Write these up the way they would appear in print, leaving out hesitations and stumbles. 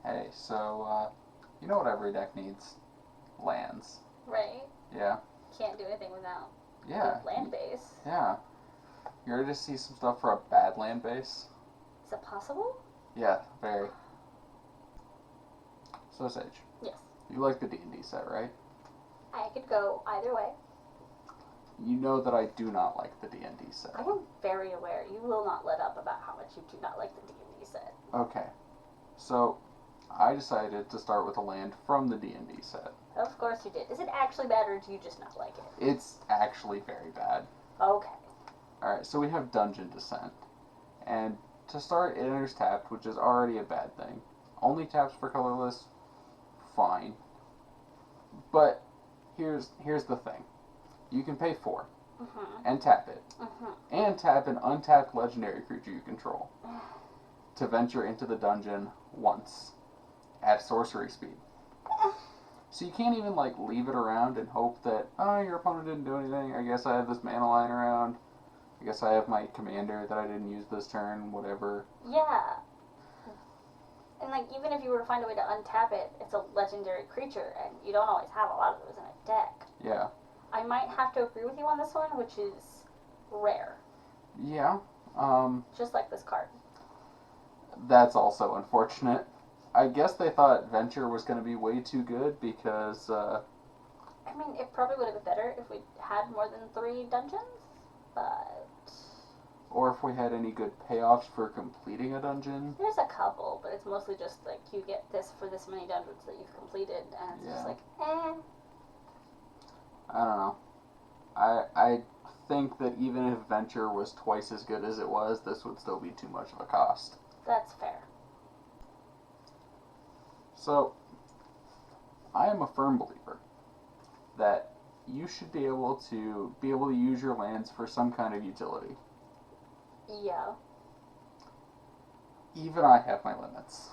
Hey, you know what every deck needs? Lands. Right? Yeah. Can't do anything without Yeah. good land base. Yeah. You ready to see some stuff for a bad land base? Is it possible? Yeah, very. So, Sage. Yes. You like the D&D set, right? I could go either way. You know that I do not like the D&D set. I am very aware. You will not let up about how much you do not like the D&D set. Okay. So, I decided to start with a land from the D&D set. Of course you did. Is it actually bad or do you just not like it? It's actually very bad. Okay. Alright, so we have Dungeon Descent. And to start, it enters tapped, which is already a bad thing. Only taps for colorless, fine. But here's the thing. You can pay 4 and tap it. And tap an untapped legendary creature you control to venture into the dungeon once at sorcery speed. So you can't even leave it around and hope that, oh, your opponent didn't do anything. I guess I have this mana lying around. I guess I have my commander that I didn't use this turn, whatever. Yeah. And even if you were to find a way to untap it, it's a legendary creature, and you don't always have a lot of those in a deck. Yeah. I might have to agree with you on this one, which is rare. Yeah. Just like this card. That's also unfortunate. I guess they thought Venture was going to be way too good because, I mean, it probably would have been better if we had more than 3 dungeons, but... Or if we had any good payoffs for completing a dungeon. There's a couple, but it's mostly just, you get this for this many dungeons that you've completed, and it's just eh. I don't know. I think that even if Venture was twice as good as it was, this would still be too much of a cost. That's fair. So, I am a firm believer that you should be able to use your lands for some kind of utility. Yeah. Even I have my limits.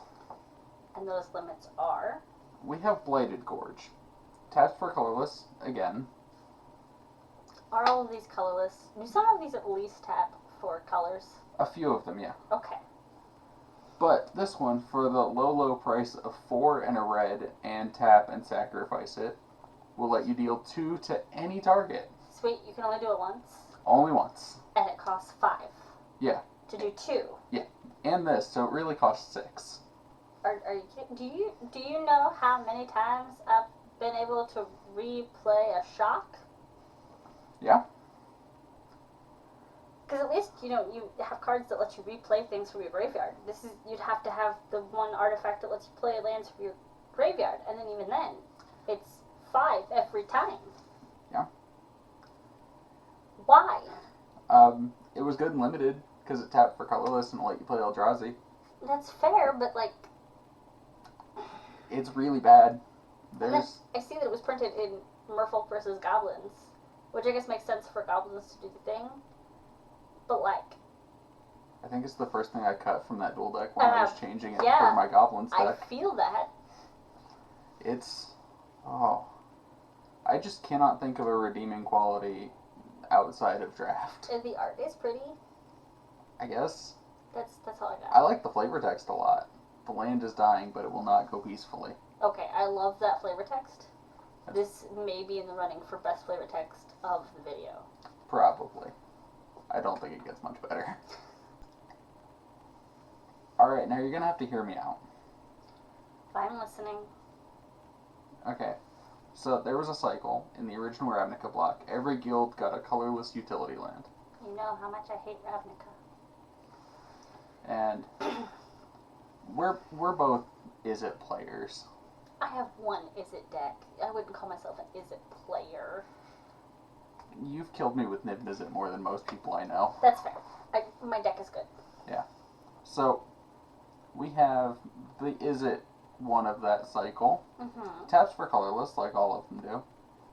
And those limits are? We have Blighted Gorge. Taps for colorless, again. Are all of these colorless? Do some of these at least tap for colors? A few of them, yeah. Okay. But this one, for the low price of 4 and a red, and tap and sacrifice it, will let you deal 2 to any target. Sweet, you can only do it once? Only once. And it costs 5? Yeah. To do 2? Yeah. And this, so it really costs 6. Are you kidding? Do you know how many times I've been able to replay a shock? Yeah. Because at least, you have cards that let you replay things from your graveyard. You'd have to have the one artifact that lets you play lands from your graveyard, and then even then, it's 5 every time. Yeah. Why? It was good and limited, because it tapped for colorless and let you play Eldrazi. That's fair, but It's really bad. I see that it was printed in Merfolk versus Goblins, which I guess makes sense for Goblins to do the thing. But I think it's the first thing I cut from that dual deck when I was changing it for my Goblins deck. I feel that. I just cannot think of a redeeming quality outside of draft. The art is pretty. I guess. That's all I got. I like the flavor text a lot. The land is dying, but it will not go peacefully. Okay, I love that flavor text. This may be in the running for best flavor text of the video. Probably. I don't think it gets much better. Alright, now you're going to have to hear me out. I'm listening. Okay. So there was a cycle in the original Ravnica block. Every guild got a colorless utility land. You know how much I hate Ravnica. And we're both Izzet players. I have one Izzet deck. I wouldn't call myself an Izzet player. You've killed me with Niv-Mizzet more than most people I know. That's fair. My deck is good. Yeah. So, we have the Izzet one of that cycle. Taps for colorless, like all of them do.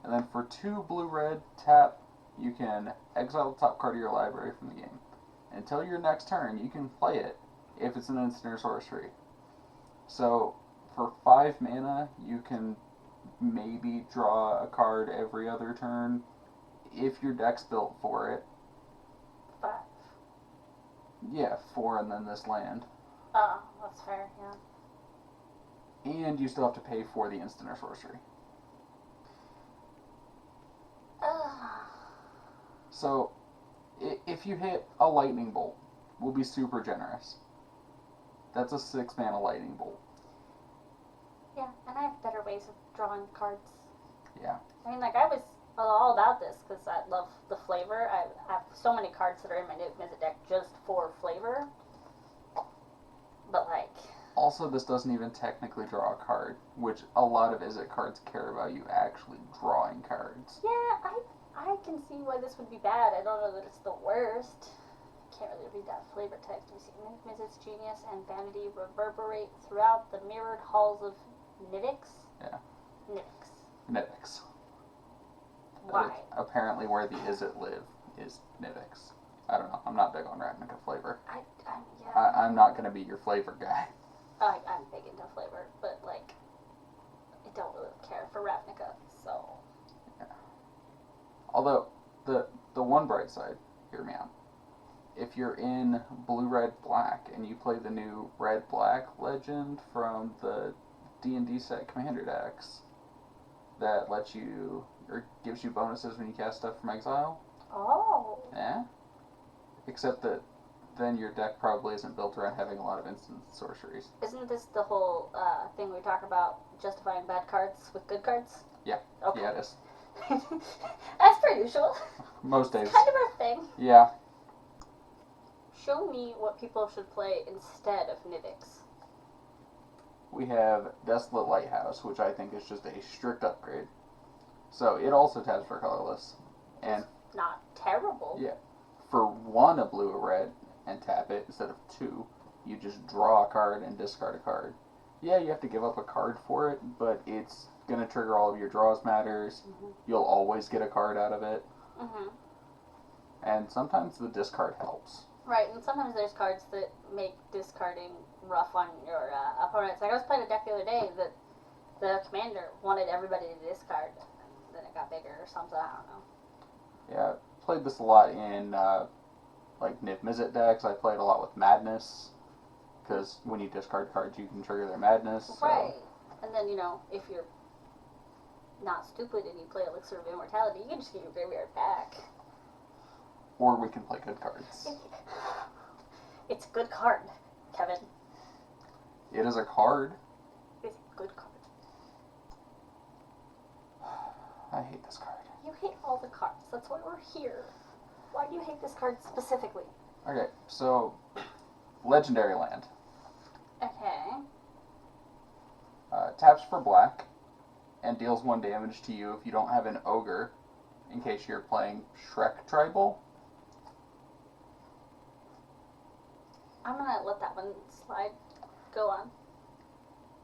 And then for 2 blue-red tap, you can exile the top card of your library from the game. Until your next turn, you can play it if it's an instant or sorcery. So, for 5 mana, you can maybe draw a card every other turn if your deck's built for it. 5. Yeah, 4 and then this land. Oh, that's fair, yeah. And you still have to pay for the instant or sorcery. So, if you hit a lightning bolt, we'll be super generous. That's a 6-mana lightning bolt. Yeah, and I have better ways of drawing cards. Yeah. I mean, like, I was all about this because I love the flavor. I have so many cards that are in my Niv-Mizzet deck just for flavor. But, like... Also, this doesn't even technically draw a card, which a lot of Izzet cards care about you actually drawing cards. Yeah, I can see why this would be bad. I don't know that it's the worst. Can't really read that flavor text. You see, Niv-Mizzet's genius and vanity reverberate throughout the mirrored halls of Nivix. Yeah. Nivix. Why? Why? Apparently where the Izzet live is Nivix. I don't know. I'm not big on Ravnica flavor. I'm not going to be your flavor guy. I'm big into flavor, but, like, I don't really care for Ravnica, so... Yeah. Although, the one bright side, hear me out. If you're in blue, red, black, and you play the new red-black legend from the D&D set Commander decks, that lets you, or gives you bonuses when you cast stuff from exile. Oh. Yeah. Except that then your deck probably isn't built around having a lot of instant sorceries. Isn't this the whole thing we talk about, justifying bad cards with good cards? Yeah. Okay. Yeah, it is. As per usual. Most days. It's kind of our thing. Yeah. Show me what people should play instead of Nivix. We have Desolate Lighthouse, which I think is just a strict upgrade. So it also taps for colorless. And it's not terrible. Yeah. For 1 a blue or red and tap it instead of 2, you just draw a card and discard a card. Yeah, you have to give up a card for it, but it's going to trigger all of your draws matters. Mm-hmm. You'll always get a card out of it. Mm-hmm. And sometimes the discard helps. Right, and sometimes there's cards that make discarding rough on your opponents. Like, I was playing a deck the other day that the commander wanted everybody to discard, and then it got bigger or something, I don't know. Yeah, played this a lot in, like, Niv-Mizzet decks. I played a lot with Madness, because when you discard cards, you can trigger their Madness. So. Right, and then, you know, if you're not stupid and you play Elixir of Immortality, you can just get your graveyard back. Or we can play good cards. It's a good card, Kevin. It is a card. It's a good card. I hate this card. You hate all the cards. That's why we're here. Why do you hate this card specifically? Okay, so Legendary Land. Okay. Taps for black and deals 1 damage to you if you don't have an ogre, in case you're playing Shrek Tribal. I'm gonna let that one slide. Go on.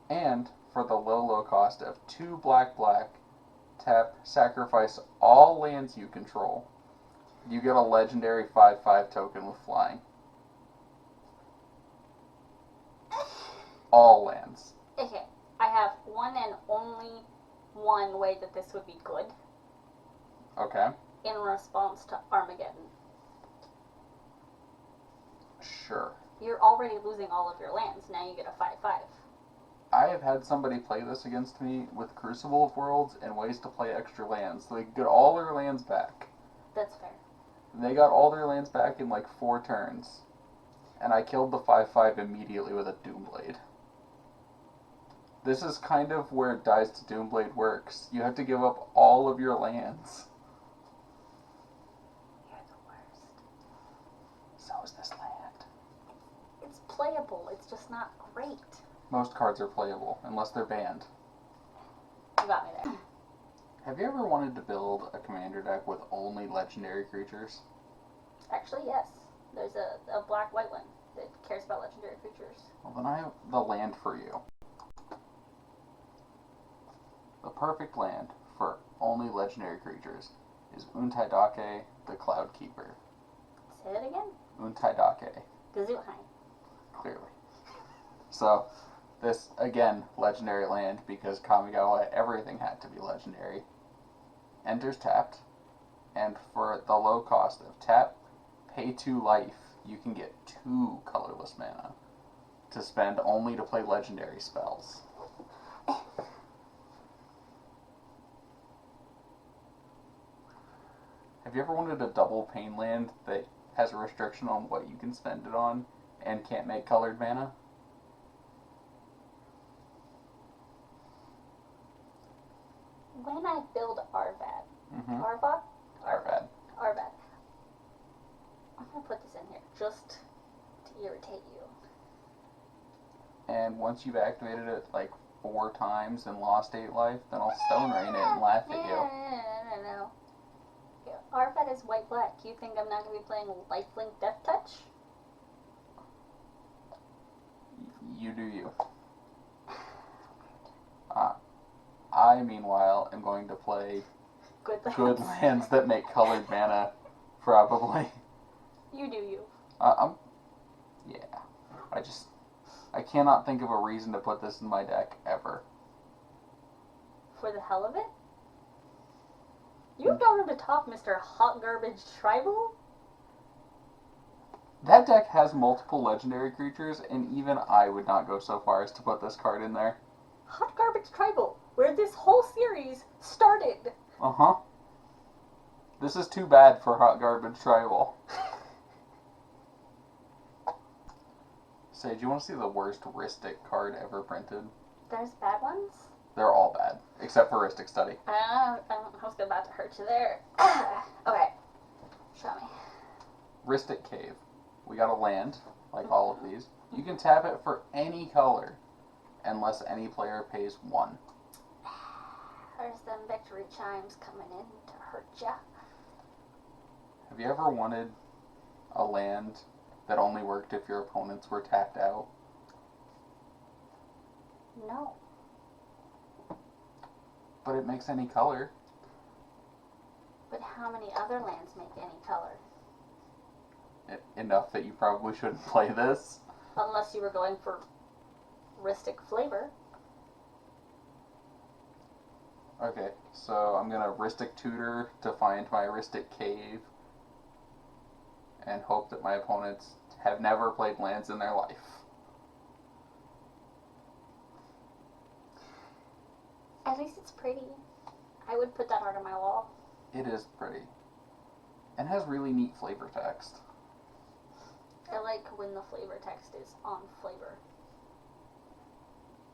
And for the low cost of 2 black, tap, sacrifice all lands you control. You get a legendary 5/5 token with flying. All lands. Okay, I have one and only one way that this would be good. Okay. In response to Armageddon. Sure. You're already losing all of your lands. Now you get a 5/5. I have had somebody play this against me with Crucible of Worlds and ways to play extra lands. So they get all their lands back. That's fair. They got all their lands back in like 4 turns. And I killed the 5/5 immediately with a Doomblade. This is kind of where Dies to Doomblade works. You have to give up all of your lands. You're the worst. So is this land. It's playable. It's just not great. Most cards are playable, unless they're banned. You got me there. Have you ever wanted to build a commander deck with only legendary creatures? Actually, yes. There's a black-white one that cares about legendary creatures. Well, then I have the land for you. The perfect land for only legendary creatures is Untaidake, the Cloud Keeper. Say it again? Untaidake. Gazuhain. Clearly. So, this, again, legendary land, because Kamigawa, everything had to be legendary. Enters tapped, and for the low cost of tap, pay 2 life, you can get 2 colorless mana to spend only to play legendary spells. Have you ever wanted a double pain land that has a restriction on what you can spend it on and can't make colored mana? When I build Arvad, Mm-hmm. Arvad? Arvad. Arvad. I'm gonna put this in here just to irritate you. And once you've activated it like 4 times and lost 8 life, then I'll Stone Rain it and laugh at you. No. Arvad is white-black. You think I'm not gonna be playing Lifelink Death Touch? You do you. I, meanwhile, am going to play good lands that make colored mana, probably. You do you. Yeah. I cannot think of a reason to put this in my deck, ever. For the hell of it? You don't have to top Mr. Hot Garbage Tribal? That deck has multiple legendary creatures, and even I would not go so far as to put this card in there. Hot Garbage Tribal, where this whole series started. Uh-huh. This is too bad for Hot Garbage Tribal. Say, do you want to see the worst Rhystic card ever printed? There's bad ones? They're all bad, except for Rhystic Study. I was about to hurt you there. Okay. Show me. Rhystic Cave. We got a land, like all of these. You can tap it for any color, unless any player pays 1. There's them victory chimes coming in to hurt ya. Have you ever wanted a land that only worked if your opponents were tapped out? No. But it makes any color. But how many other lands make any color? Enough that you probably shouldn't play this. Unless you were going for Rhystic flavor. Okay, so I'm gonna Rhystic Tutor to find my Rhystic Cave and hope that my opponents have never played lands in their life. At least it's pretty. I would put that art on my wall. It is pretty. And has really neat flavor text. I like when the flavor text is on flavor.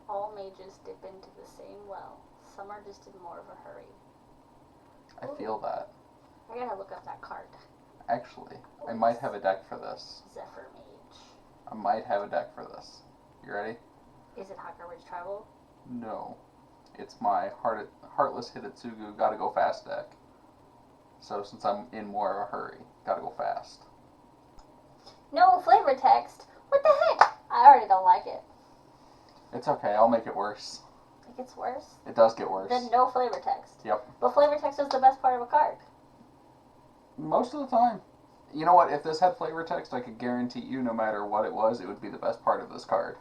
All mages dip into the same well. Some are just in more of a hurry. I feel that. I gotta look up that card. Actually, I might have a deck for this. Zephyr Mage. I might have a deck for this. You ready? Is it Hot Garbage Tribal? No. It's my Heartless Hidetsugu Gotta Go Fast deck. So since I'm in more of a hurry, gotta go fast. No flavor text? What the heck? I already don't like it. It's okay, I'll make it worse. It gets worse? It does get worse. Then no flavor text. Yep. But flavor text is the best part of a card. Most of the time. You know what? If this had flavor text, I could guarantee you, no matter what it was, it would be the best part of this card.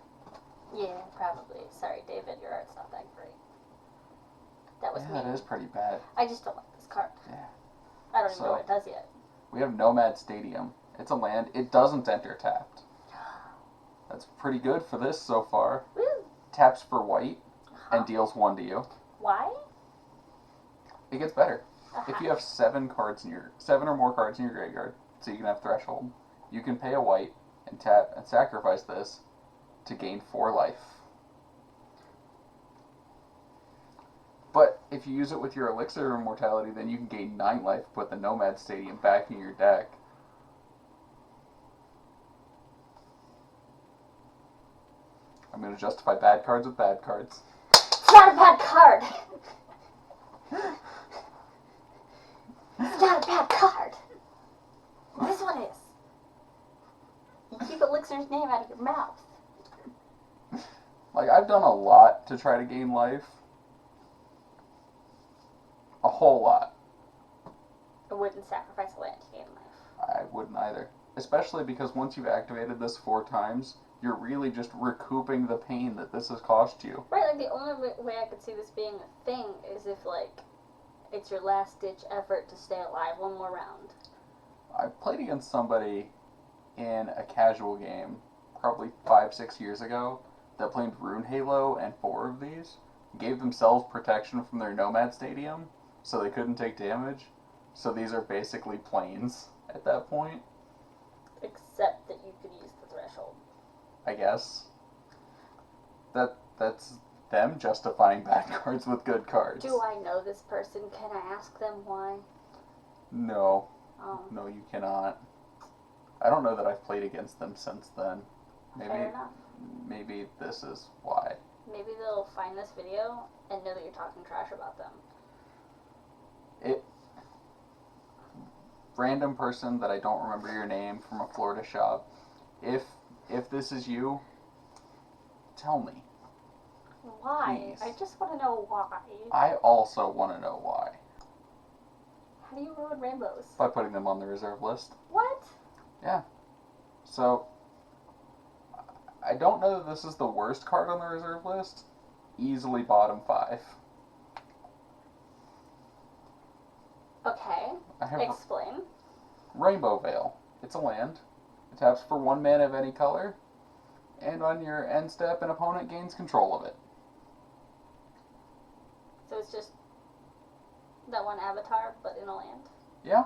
Yeah, probably. Sorry, David, your art's not that great. That was me. Yeah, it is pretty bad. I just don't like this card. Yeah. I don't even know what it does yet. We have Nomad Stadium. It's a land. It doesn't enter tapped. That's pretty good for this so far. Woo! Taps for white and deals 1 to you. Why? It gets better. If you have 7 or more cards in your graveyard, so you can have Threshold, you can pay a white and tap and sacrifice this to gain 4 life. But if you use it with your Elixir of Immortality, then you can gain 9 life, put the Nomad Stadium back in your deck. I'm going to justify bad cards with bad cards. It's not a bad card! It's not a bad card! This one is. You keep Elixir's name out of your mouth. Like, I've done a lot to try to gain life. A whole lot. I wouldn't sacrifice a land to gain life. I wouldn't either. Especially because once you've activated this 4 times, you're really just recouping the pain that this has cost you. Right, like the only way I could see this being a thing is if, like, it's your last-ditch effort to stay alive one more round. I played against somebody in a casual game, probably 5-6 years ago, that played Rune Halo and 4 of these, gave themselves protection from their Nomad Stadium, so they couldn't take damage, So these are basically planes at that point, Except that you could use the threshold. I guess. That's them justifying bad cards with good cards. Do I know this person? Can I ask them why? No. Oh, No, you cannot. I don't know that I've played against them since then. fair enough. Maybe this is why. Maybe they'll find this video and know that you're talking trash about them. Random person that I don't remember your name from a Florida shop. If this is you, tell me. Why? Please. I just want to know why. I also want to know why. How do you ruin rainbows? By putting them on the reserve list. What? So, I don't know that this is the worst card on the reserve list. Easily bottom 5. Okay. I have Explain. Rainbow Veil. It's a land. It taps for 1 mana of any color. And on your end step, an opponent gains control of it. So it's just that one avatar, but in a land. Yeah.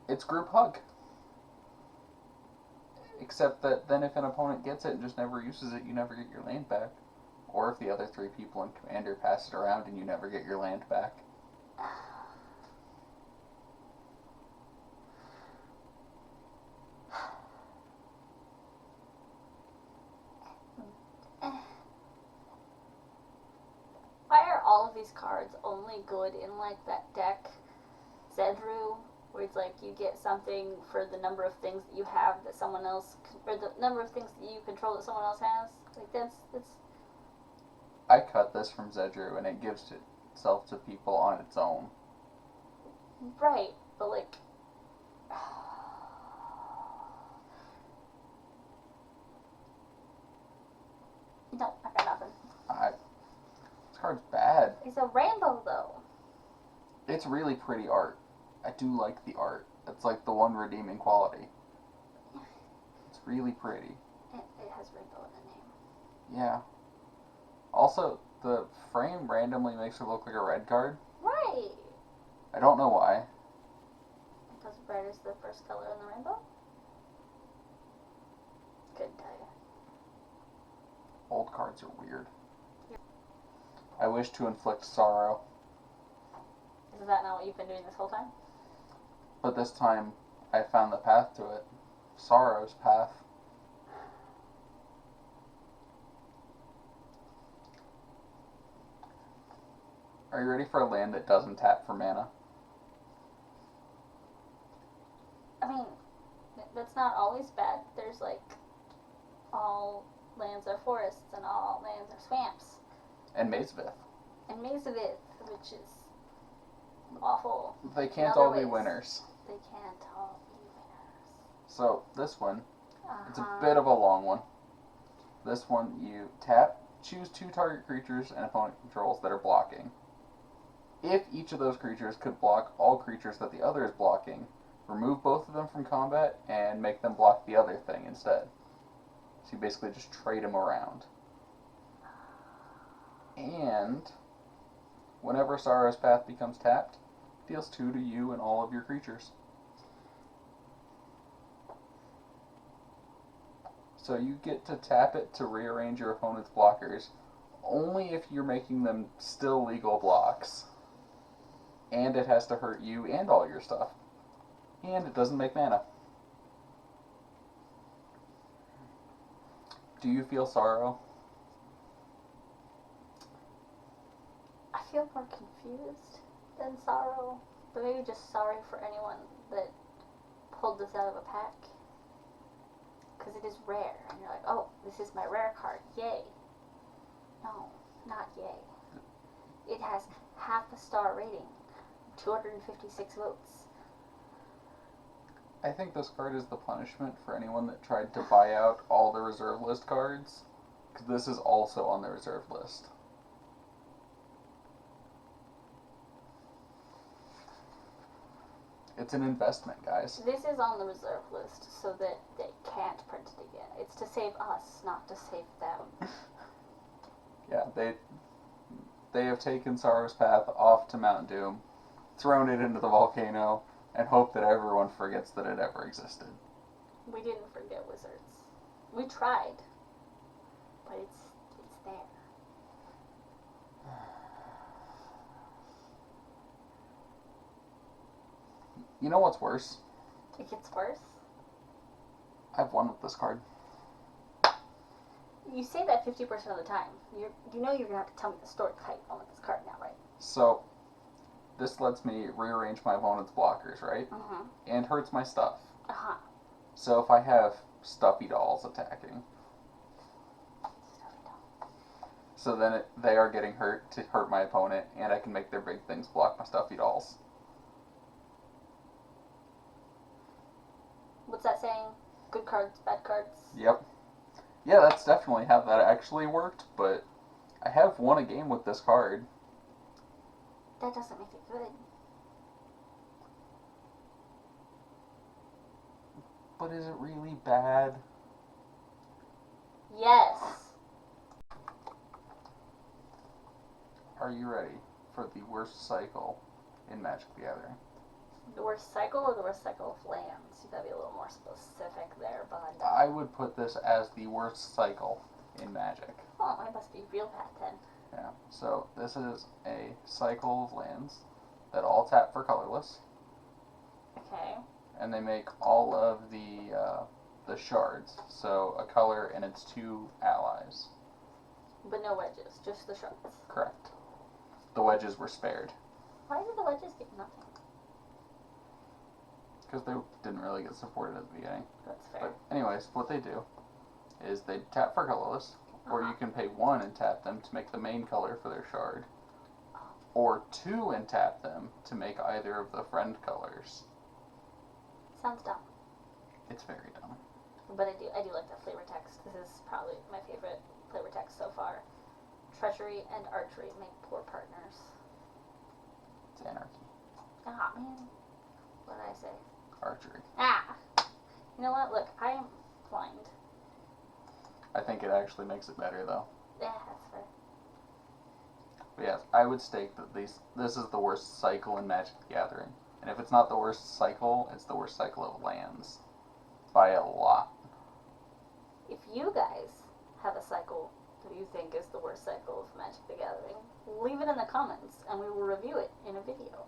It's group hug. Except that then if an opponent gets it and just never uses it, you never get your land back. Or if the other 3 people in Commander pass it around and you never get your land back. Why are all of these cards only good in like that deck, Zedru, where it's like you get something for the number of things that you have that someone else, or the number of things that you control that someone else has? Like that's. I cut this from Zedru and it gives itself to people on its own. Right, but like. No, I got nothing. This card's bad. It's a rainbow though. It's really pretty art. I do like the art. It's like the one redeeming quality. It's really pretty. It has rainbow in the name. Yeah. Also, the frame randomly makes it look like a red card. Right. I don't know why. Because red is the first color in the rainbow? Couldn't tell you. Old cards are weird. I wish to inflict sorrow, Is that not what you've been doing this whole time? but this time I found the path to it. Sorrow's path. Are you ready for a land that doesn't tap for mana? I mean, that's not always bad. There's like, all lands are forests and all lands are swamps. And Mazevith. And Mazevith, which is awful. They can't In all other be ways. winners. They can't all be winners. So, this one, it's a Uh-huh. bit of a long one. This one, you tap, choose 2 target creatures and opponent controls that are blocking. If each of those creatures could block all creatures that the other is blocking, remove both of them from combat and make them block the other thing instead. So you basically just trade them around. And whenever Sorrow's Path becomes tapped, deals 2 to you and all of your creatures. So you get to tap it to rearrange your opponent's blockers only if you're making them still legal blocks. And it has to hurt you and all your stuff. And it doesn't make mana. Do you feel sorrow? I feel more confused than sorrow, but maybe just sorry for anyone that pulled this out of a pack. Because it is rare, and you're like, oh, this is my rare card, yay. No, not yay. It has half a star rating, 256 votes. I think this card is the punishment for anyone that tried to buy out all the reserve list cards. Because this is also on the reserve list. It's an investment, guys. This is on the reserve list so that they can't print it again. It's to save us, not to save them. Yeah, they have taken Sorrow's Path off to Mount Doom thrown it into the volcano, and hoped that everyone forgets that it ever existed. We didn't forget wizards. We tried, but it's there. You know what's worse? It gets worse. I've won with this card. You say that 50% of the time. You know you're gonna have to tell me the story of how you won with this card now, right? So, this lets me rearrange my opponent's blockers, right? Uh-huh. And hurts my stuff. Uh-huh. So if I have stuffy dolls attacking, so then they are getting hurt to hurt my opponent, and I can make their big things block my stuffy dolls. What's that saying? Good cards, bad cards? Yep. Yeah, that's definitely how that actually worked, but I have won a game with this card. That doesn't make it good. But is it really bad? Yes. Are you ready for the worst cycle in Magic the Gathering? The worst cycle or the worst cycle of lands? You gotta be a little more specific there, bud. I would put this as the worst cycle in Magic. Oh, I must be real bad then. Yeah, so this is a cycle of lands that all tap for colorless, Okay. and they make all of the shards, so a color and its two allies. But no wedges, just the shards. Correct. The wedges were spared, Why did the wedges get nothing? because they didn't really get supported at the beginning. That's fair. But anyways, what they do is they tap for colorless, or you can pay 1 and tap them to make the main color for their shard, or 2 and tap them to make either of the friend colors. Sounds dumb. It's very dumb. But I do like that flavor text. This is probably my favorite flavor text so far. Treachery and archery make poor partners. It's anarchy. Ah, man. What did I say? Archery. Ah! You know what? Look, I am blind. I think it actually makes it better, though. Yeah, that's fair. But yes, I would stake that this is the worst cycle in Magic the Gathering. And if it's not the worst cycle, it's the worst cycle of lands. By a lot. If you guys have a cycle that you think is the worst cycle of Magic the Gathering, leave it in the comments and we will review it in a video.